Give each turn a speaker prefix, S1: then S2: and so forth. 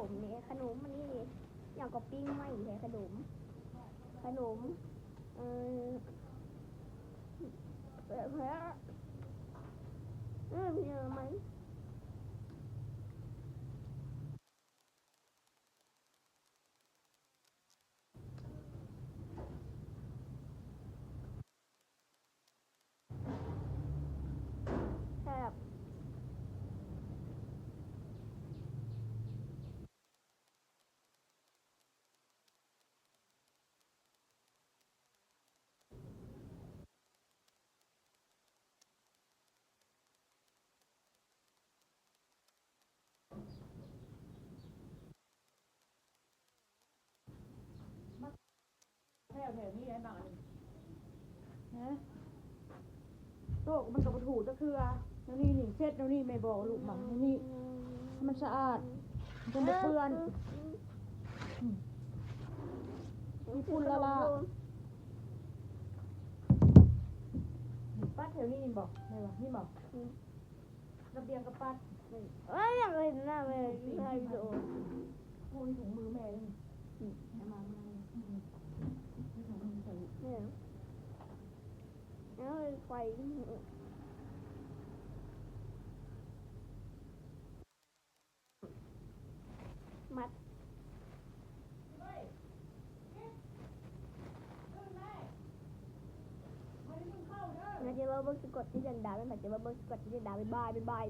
S1: มเนี่ยขนมมันนี่อย่างก็ปิ้งไม่แค่ขนมเออแบบนี้เยอะไหมแซ่บ
S2: แถวนี้ไอ้บางอันฮะโรคมันกับถูจะคือแล้วนี่เช็ดแล้วนี่ไม่บอกลูกหมาแล้วนี่มันสะอาดมันจะเปื้อนมีฝุ่นละละปัดแถวนี้บอกไหนวะนี่บอกระเบียงกับปัด
S1: อยากเห็นหน้าแม่ใช่โดน
S2: พูดถุงมือแม่เลยมา
S1: เนี่ยแล้วไฟมัดนะเจ้าเบิร์กสกอตที่จันดาไม่เหมือนเจ้าเบิร์กสกอตที่จันดาบ๊ายบาย